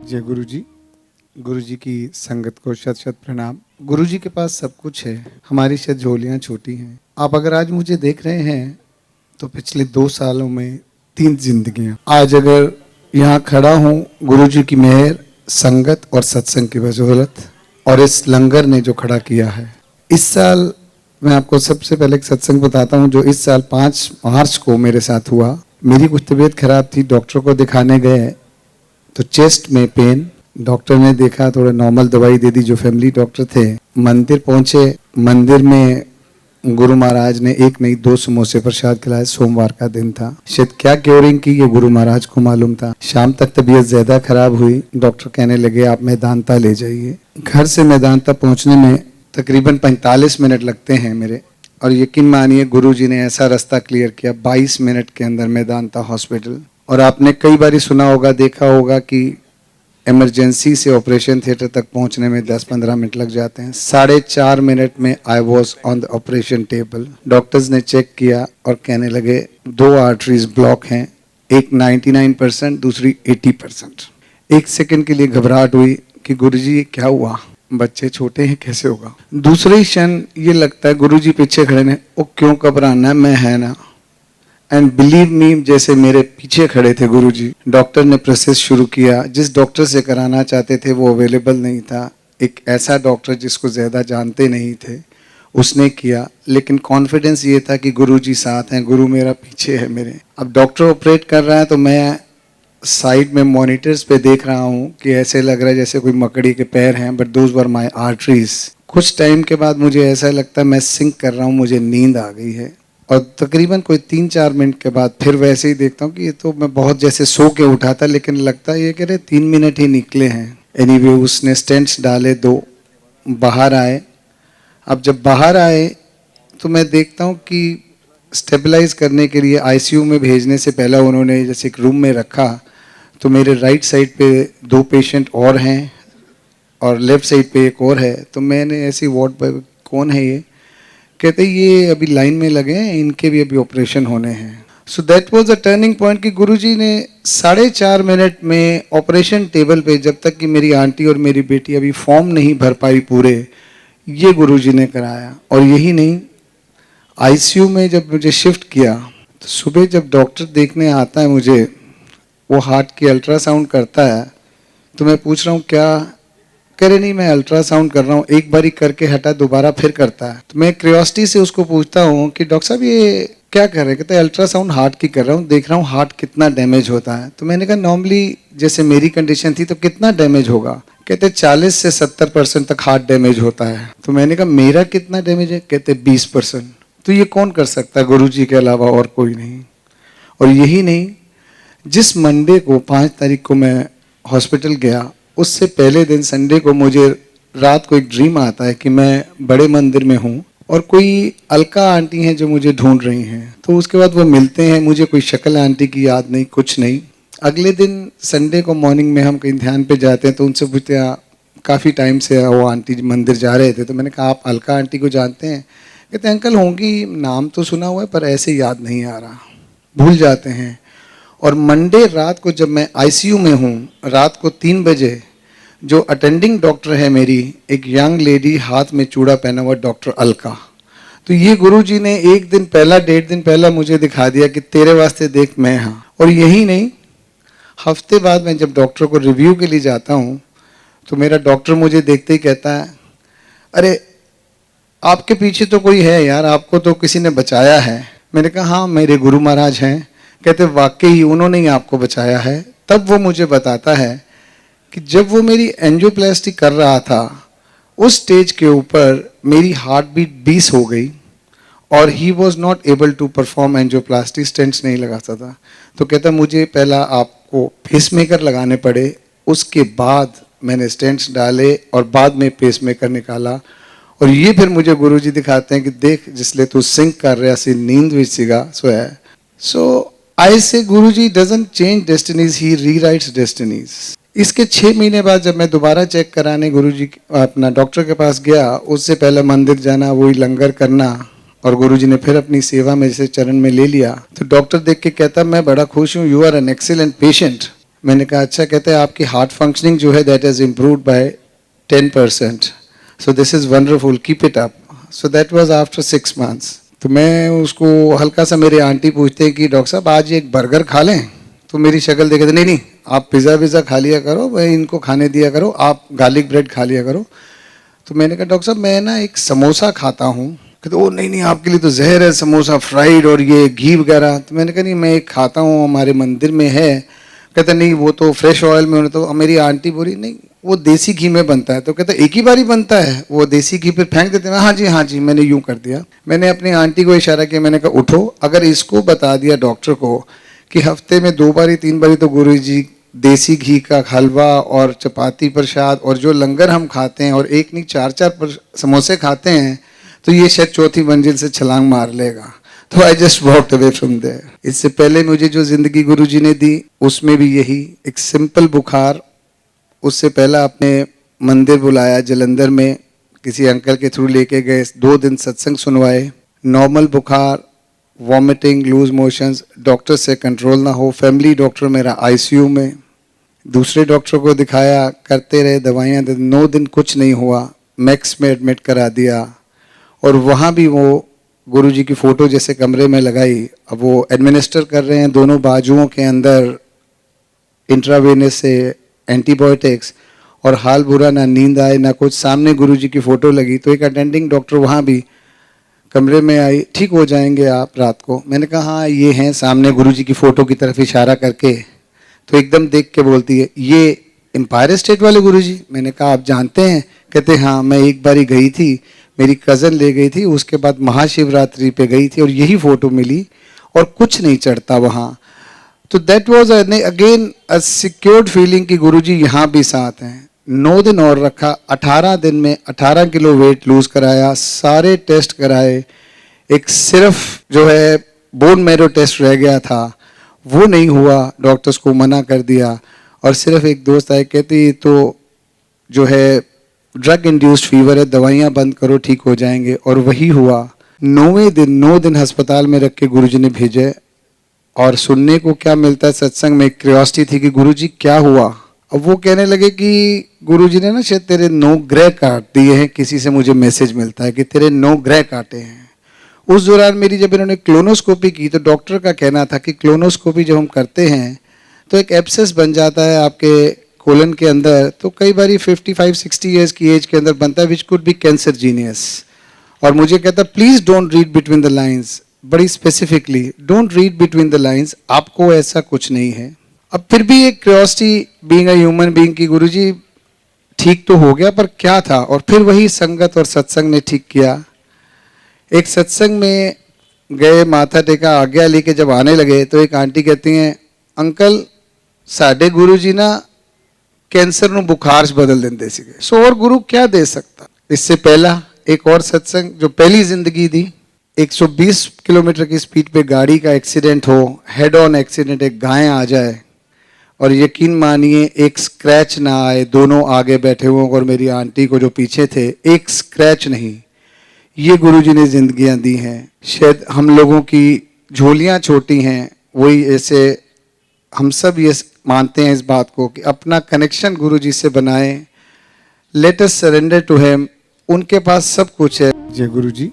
जय गुरु जी। गुरु जी की संगत को शत शत प्रणाम। गुरु जी के पास सब कुछ है, हमारी शायद झोलियाँ छोटी हैं। आप अगर आज मुझे देख रहे हैं तो पिछले 2 सालों में 3 जिंदगियाँ। आज अगर यहाँ खड़ा हूँ गुरु जी की मेहर, संगत और सत्संग की बदौलत, और इस लंगर ने जो खड़ा किया है। इस साल मैं आपको सबसे पहले एक सत्संग बताता हूँ जो इस साल 5 मार्च को मेरे साथ हुआ। मेरी कुछ तबीयत खराब थी, डॉक्टर को दिखाने गए तो चेस्ट में पेन, डॉक्टर ने देखा, थोड़ा नॉर्मल दवाई दे दी जो फैमिली डॉक्टर थे। मंदिर पहुंचे, मंदिर में गुरु महाराज ने 1 नहीं 2 समोसे प्रसाद खिलाए। सोमवार का दिन था, शायद क्या क्योरिंग की ये गुरु महाराज को मालूम था। शाम तक तबीयत ज्यादा खराब हुई, डॉक्टर कहने लगे आप मैदानता ले जाइए। घर से मैदानता पहुंचने में तकरीबन 45 मिनट लगते हैं मेरे, और यकीन मानिए गुरु जी ने ऐसा रास्ता क्लियर किया 22 मिनट के अंदर मैदानता हॉस्पिटल। और आपने कई बार सुना होगा, देखा होगा कि इमरजेंसी से ऑपरेशन थिएटर तक पहुंचने में 10-15 मिनट लग जाते हैं। 4.5 मिनट में I was on the operation table. Doctors ने चेक किया और कहने लगे 2 आर्टरीज ब्लॉक हैं, एक 99%, दूसरी 80%। 1 सेकंड के लिए घबराहट हुई कि गुरुजी क्या हुआ, बच्चे छोटे हैं कैसे होगा। दूसरे ही क्षण ये लगता है गुरुजी पीछे खड़े ने, ओ क्यों घबराना है, मैं है ना। एंड बिलीव मी, जैसे मेरे पीछे खड़े थे गुरुजी। डॉक्टर ने प्रोसेस शुरू किया। जिस डॉक्टर से कराना चाहते थे वो अवेलेबल नहीं था, एक ऐसा डॉक्टर जिसको ज़्यादा जानते नहीं थे, उसने किया। लेकिन कॉन्फिडेंस ये था कि गुरुजी साथ हैं, गुरु मेरा पीछे है मेरे। अब डॉक्टर ऑपरेट कर रहा है तो मैं साइड में मॉनिटर्स पे देख रहा हूँ कि ऐसे लग रहा है जैसे कोई मकड़ी के पैर हैं, but those were my arteries. कुछ टाइम के बाद मुझे ऐसा लगता है मैं सिंक कर रहा हूँ, मुझे नींद आ गई है। और तकरीबन कोई 3-4 मिनट के बाद फिर वैसे ही देखता हूँ कि ये तो मैं बहुत जैसे सो के उठा था, लेकिन लगता है ये कह रहे 3 मिनट ही निकले हैं। एनीवे उसने स्टेंट्स डाले 2, बाहर आए। अब जब बाहर आए तो मैं देखता हूँ कि स्टेबलाइज करने के लिए आईसीयू में भेजने से पहले उन्होंने जैसे एक रूम में रखा, तो मेरे राइट साइड पे 2 पेशेंट और हैं और लेफ्ट साइड पे एक और है। तो मैंने ऐसी वार्ड पर, कौन है ये, कहते ये अभी लाइन में लगे हैं, इनके भी अभी ऑपरेशन होने हैं। सो that was a turning point कि गुरुजी ने 4.5 मिनट में ऑपरेशन टेबल पे, जब तक कि मेरी आंटी और मेरी बेटी अभी फॉर्म नहीं भर पाई पूरे, ये गुरुजी ने कराया। और यही नहीं, आईसीयू में जब मुझे शिफ्ट किया तो सुबह जब डॉक्टर देखने आता है मुझे, वो हार्ट की अल्ट्रासाउंड करता है, तो मैं पूछ रहा हूँ क्या, कह रहे नहीं मैं अल्ट्रासाउंड कर रहा हूँ। एक बारी करके हटा, दोबारा फिर करता है। तो मैं क्यूरियोसिटी से उसको पूछता हूँ कि डॉक्टर साहब ये क्या कर रहे हैं, कहते हैं अल्ट्रासाउंड हार्ट की कर रहा हूँ, देख रहा हूँ हार्ट कितना डैमेज होता है। तो मैंने कहा नॉर्मली जैसे मेरी कंडीशन थी तो कितना डैमेज होगा, कहते 40 से 70% तक हार्ट डैमेज होता है। तो मैंने कहा मेरा कितना डैमेज है, कहते 20%। तो ये कौन कर सकता है, गुरुजी के अलावा और कोई नहीं। और यही नहीं, जिस मंडे को 5 तारीख को मैं हॉस्पिटल गया, उससे पहले दिन संडे को मुझे रात को एक ड्रीम आता है कि मैं बड़े मंदिर में हूँ और कोई अलका आंटी हैं जो मुझे ढूंढ रही हैं। तो उसके बाद वो मिलते हैं, मुझे कोई शक्ल आंटी की याद नहीं, कुछ नहीं। अगले दिन संडे को मॉर्निंग में हम कहीं ध्यान पे जाते हैं तो उनसे पूछते हैं काफ़ी टाइम से वो आंटी मंदिर जा रहे थे। तो मैंने कहा आप अलका आंटी को जानते हैं, कहते हैं अंकल होंगी, नाम तो सुना हुआ है पर ऐसे याद नहीं आ रहा, भूल जाते हैं। और मंडे रात को जब मैं आईसीयू में हूँ, रात को 3 बजे जो अटेंडिंग डॉक्टर है मेरी, एक यंग लेडी, हाथ में चूड़ा पहना हुआ, डॉक्टर अलका। तो ये गुरुजी ने 1 दिन पहला, 1.5 दिन पहला मुझे दिखा दिया कि तेरे वास्ते देख मैं हाँ। और यही नहीं, हफ्ते बाद मैं जब डॉक्टर को रिव्यू के लिए जाता हूँ तो मेरा डॉक्टर मुझे देखते ही कहता है अरे आपके पीछे तो कोई है यार, आपको तो किसी ने बचाया है। मैंने कहा हाँ मेरे गुरु महाराज हैं। कहते वाकई उन्होंने ही आपको बचाया है। तब वो मुझे बताता है कि जब वो एंजियोप्लास्टी एंजियोप्लास्टी कर रहा था, उस स्टेज के ऊपर मेरी हार्ट बीट 20 हो गई और he was not able to perform angioplasty, stents नहीं लगा सकता। तो कहता मुझे पहला आपको पेसमेकर लगाने पड़े, उसके बाद मैंने स्टेंट्स डाले और बाद में पेसमेकर निकाला। और ये फिर मुझे गुरुजी दिखाते हैं कि देख जिसले तू सिंक कर रहा सी नींद भी सीगा सो है। So I say Guruji doesn't change destinies, he rewrites destinies. इसके 6 महीने बाद जब मैं दोबारा चेक कराने गुरुजी अपना डॉक्टर के पास गया, उससे पहले मंदिर जाना, वही लंगर करना, और गुरुजी ने फिर अपनी सेवा में जैसे चरण में ले लिया। तो डॉक्टर देख के कहता मैं बड़ा खुश हूँ, you are an excellent patient. मैंने कहा अच्छा, कहते हैं आपकी हार्ट फंक्शनिंग जो है that is improved by 10%, so this is wonderful, keep it up. So that was after 6 months। तो मैं उसको हल्का सा, मेरे आंटी पूछते हैं कि डॉक्टर साहब आज एक बर्गर खा लें, तो मेरी शक्ल देखे थे, नहीं नहीं आप पिज़्ज़ा विज़ा खा लिया करो, भाई इनको खाने दिया करो, आप गार्लिक ब्रेड खा लिया करो। तो मैंने कहा डॉक्टर साहब मैं ना एक समोसा खाता हूँ। कहते ओ नहीं नहीं आपके लिए तो जहर है समोसा, फ्राइड और ये घी वगैरह। तो मैंने कहा नहीं मैं एक खाता हूँ, हमारे मंदिर में है। कहता नहीं वो तो फ्रेश ऑयल में होने। तो मेरी आंटी बोली नहीं वो देसी घी में बनता है। तो कहता एक ही बार ही बनता है वो देसी घी, फिर फेंक देते हैं। हाँ जी मैंने यूं कर दिया। मैंने अपनी आंटी को इशारा किया, मैंने कहा उठो, अगर इसको बता दिया डॉक्टर को कि हफ्ते में 2 बारी 3 बारी तो गुरुजी देसी घी का हलवा और चपाती प्रसाद और जो लंगर हम खाते हैं और एक नहीं 4-4 समोसे खाते हैं, तो ये शायद 4थी मंजिल से छलांग मार लेगा। तो I just walked away from there. इससे पहले मुझे जो जिंदगी गुरुजी ने दी उसमें भी यही एक सिंपल बुखार। उससे पहला अपने मंदिर बुलाया जलंधर में, किसी अंकल के थ्रू लेके गए, 2 दिन सत्संग सुनवाए। नॉर्मल बुखार, वॉमिटिंग, लूज मोशंस, डॉक्टर से कंट्रोल ना हो। फैमिली डॉक्टर मेरा आईसीयू में, दूसरे डॉक्टर को दिखाया, करते रहे दवाइयाँ, 9 दिन कुछ नहीं हुआ, मैक्स में एडमिट करा दिया। और वहाँ भी वो गुरुजी की फ़ोटो जैसे कमरे में लगाई। अब वो एडमिनिस्टर कर रहे हैं दोनों बाजुओं के अंदर इंट्रावेनस से एंटीबायोटिक्स, और हाल बुरा, ना नींद आए ना कुछ। सामने गुरुजी की फ़ोटो लगी। तो एक अटेंडिंग डॉक्टर वहाँ भी कमरे में आई, ठीक हो जाएंगे आप रात को। मैंने कहा हाँ ये हैं, सामने गुरुजी की फ़ोटो की तरफ इशारा करके। तो एकदम देख के बोलती है ये एम्पायर स्टेट वाले गुरुजी। मैंने कहा आप जानते हैं? कहते हाँ मैं एक बारी गई थी, मेरी कज़न ले गई थी, उसके बाद महाशिवरात्रि पे गई थी और यही फ़ोटो मिली और कुछ नहीं चढ़ता वहाँ। तो that was again a secured feeling कि गुरुजी यहाँ भी साथ हैं। 9 दिन और रखा, 18 दिन में 18 किलो वेट लूज कराया, सारे टेस्ट कराए। एक सिर्फ जो है बोन मैरो टेस्ट रह गया था, वो नहीं हुआ, डॉक्टर्स को मना कर दिया। और सिर्फ एक दोस्त आए, कहती तो जो है ड्रग इंड्यूस्ड फीवर है, दवाइयाँ बंद करो ठीक हो जाएंगे। और वही हुआ। 9 दिन अस्पताल में रख के गुरुजी ने भेजे। और सुनने को क्या मिलता है सत्संग में, क्यूरियोसिटी थी कि गुरुजी क्या हुआ। अब वो कहने लगे कि गुरुजी ने ना शायद तेरे 9 ग्रह काट दिए हैं, किसी से मुझे मैसेज मिलता है कि तेरे 9 ग्रह काटे हैं। उस दौरान मेरी जब इन्होंने क्लोनोस्कोपी की तो डॉक्टर का कहना था कि क्लोनोस्कोपी जब हम करते हैं तो एक एब्सेस बन जाता है आपके कोलन के अंदर, तो कई बार 55-60 ईयर्स की एज के अंदर बनता है, which could be cancer genius. और मुझे कहता please don't read between the lines, बड़ी specifically don't read between the lines, आपको ऐसा कुछ नहीं है। अब फिर भी एक curiosity being a human being की गुरुजी ठीक तो हो गया पर क्या था। और फिर वही संगत और सत्संग ने ठीक किया। एक सत्संग में गए, माथा टेका, आज्ञा लेके जब आने लगे तो एक आंटी कहती हैं अंकल साढ़े गुरुजी ना कैंसर ਨੂੰ बुखार च बदल देंदे सीगे। सो और गुरु क्या दे सकता। इससे पहला एक और सत्संग जो पहली जिंदगी दी, 120 किलोमीटर की स्पीड पे गाड़ी का एक्सीडेंट हो, हेड ऑन एक्सीडेंट, एक गाय आ जाए और यकीन मानिए एक स्क्रैच ना आए, दोनों आगे बैठे हुए और मेरी आंटी को जो पीछे थे एक स्क्रैच नहीं। ये गुरुजी ने जिंदगियां दी हैं। शायद हम लोगों की झोलियां छोटी हैं, वही ऐसे हम सब ये मानते हैं इस बात को कि अपना कनेक्शन गुरुजी से बनाएं। Let us surrender to him. उनके पास सब कुछ है। जय गुरुजी।